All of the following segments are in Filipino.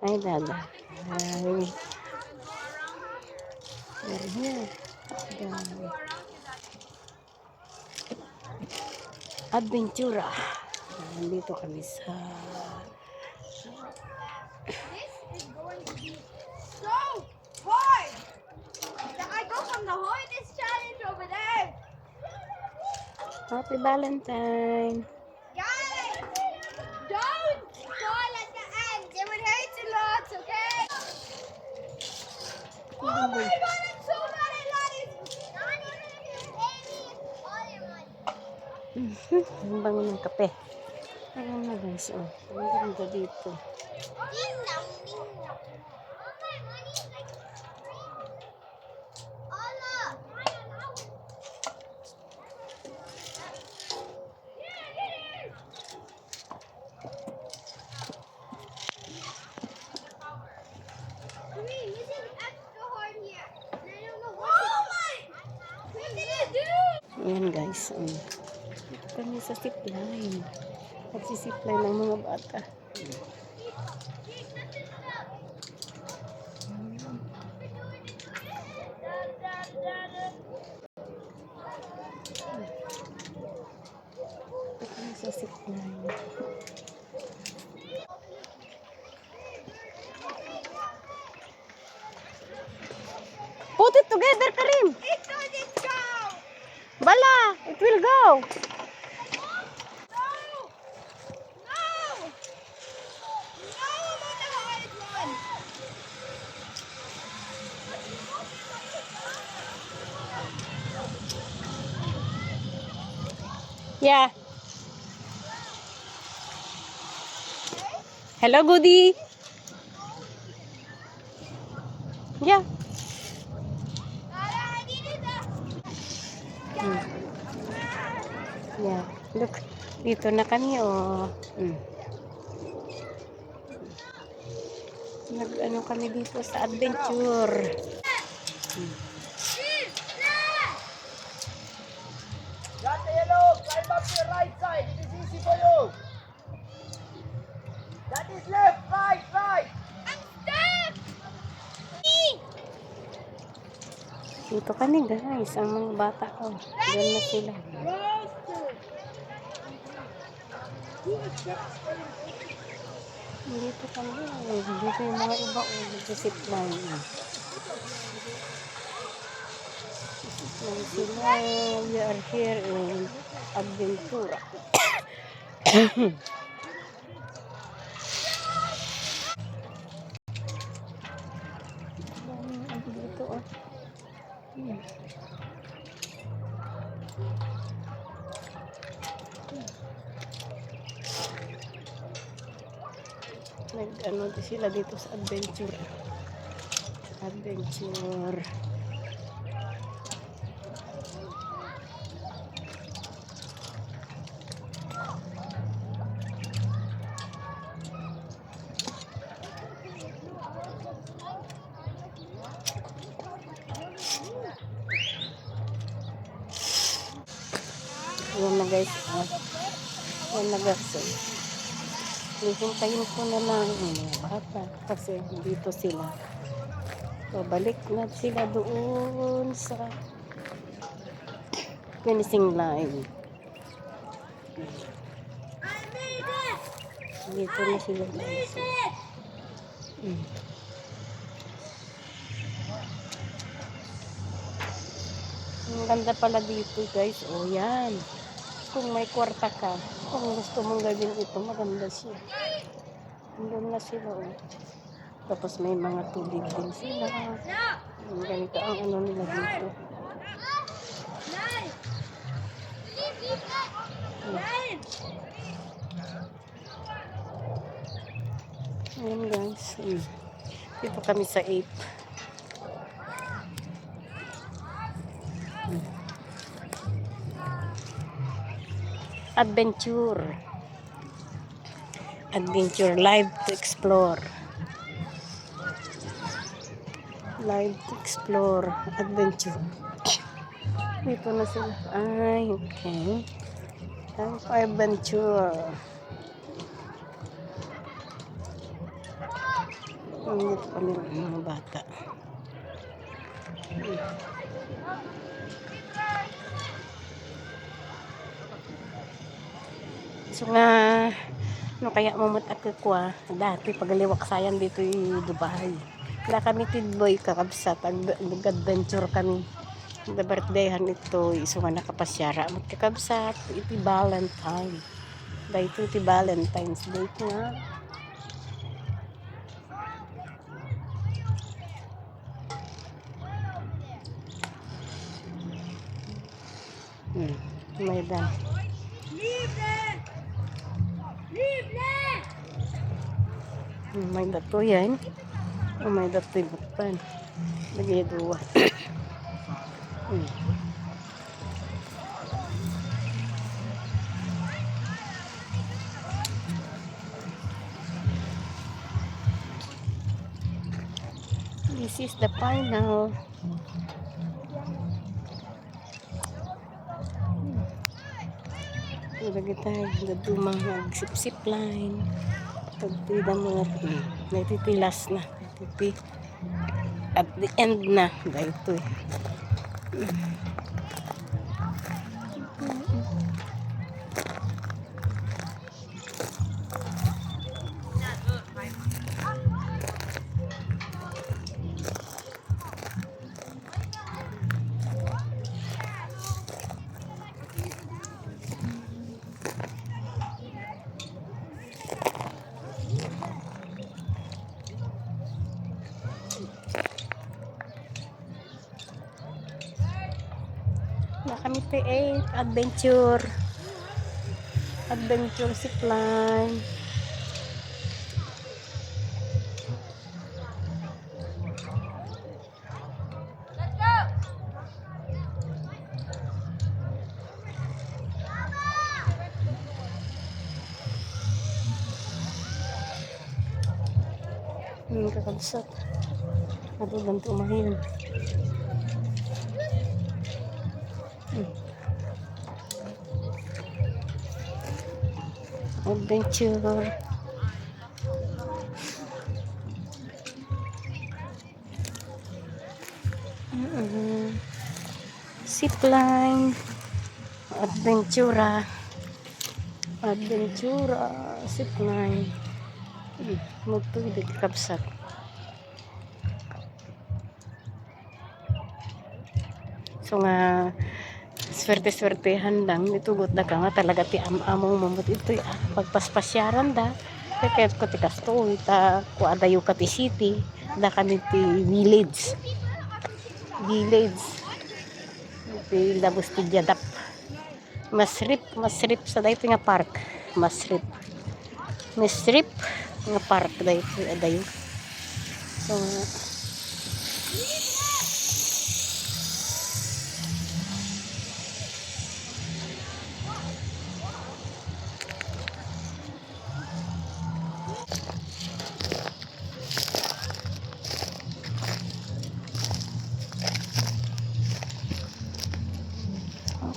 Ay, dada. Ay, we're here. Dada. Adventura. Nandito kami sa... This is going to be so hard that I go from the hardest challenge over there. Happy Valentine. Guys, don't fall at the end. It would hurt a lot, okay? Oh my god, I'm so bad at Latin. Ang bango ng kape. Ayan na guys, oh. Ang ganda dito. This is extra hard here. And I don't know what what did it do? Ayan guys, dito kami sa zipline. Nagsisipline ng mga bata. Dito kami sa zipline. Put it together, Karim! It doesn't go! Bala! It will go! No! No! No, I'm on the hard one! Yeah. Hello, Goody. Yeah. I needed that! Yeah. Look. Dito na kami, oh. Nag-ano kami dito sa adventure. Got the yellow, climb up to the right side. It is easy for you. That is left, right, right. I'm stuck! Dito kami, guys. Ang mga bata ko. Diyan na sila. Dito kami. Dito yung mga iba. Nag-zipline. Sila. We are here in Adventura. Dito, oh. Nag-ano sila dito sa adventure. Adventure. Ayan na guys. Ayan na guys. Hihintayin ko na lang yung mga bata kasi dito sila. So, balik na sila doon sa finishing line. Dito na sila guys. Ang ganda pala dito guys. O yan. Kung may kwarta ka, kung gusto mong gawin ito, maganda siya. Doon na sila. Oh. Tapos may mga tubig din sila. Ganito ang ano nila dito. Ayan guys. Dito kami sa 8. Adventure. Adventure live to explore. Live to explore. Adventure. Dito na sila. Ay, okay. Time for adventure. Ito kami ng mga bata. So nga, no kaya mamut at kukwa, dati pagaliwak sayan dito yung Dubai. Wala kami tidboy kakabsat, nag-adventure kami. The birthdayhan ito, iso nga nakapasyara. Magkakabsat, iti Valentine. Dahito iti Valentine's Day nga. May dan. May dato yan. May dato yung butan. Lagi dua. This is the final. Lagi tayo dadumang nagsip-sip line. Pagtida mo natitilas na. At the end na. Dahil ito eh. Na kami pa 8 adventure zipline. Kakabsat ako ganito umahin. Adventure. Zipline. Adventura. Zipline. Muto hindi kakabsat. So nga swerte-swertehan lang nitugot na ka nga talaga ti among mamut ito pagpaspasyaran da kaya ko ti kasto ita ko adayo ka ti city da kami ti village ti labos ti jadap masrip sa dayto nga park masrip nga park dayto adayo so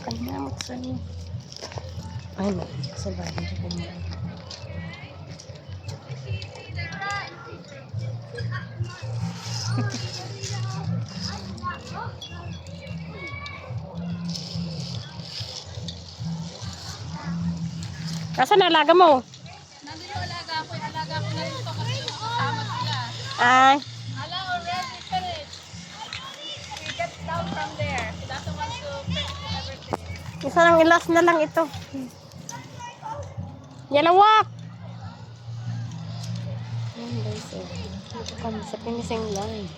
kanamot sa ni ay no sa bahay sa kanya Nasaan ang alaga mo? Nandun yung alaga ko na dito kasi kasama sila. Ay, Ala already finished. He gets down from there. He doesn't want to finish everything. isa lang ilas na lang ito. Yalawak! Ayan guys, dito kami sa finishing line.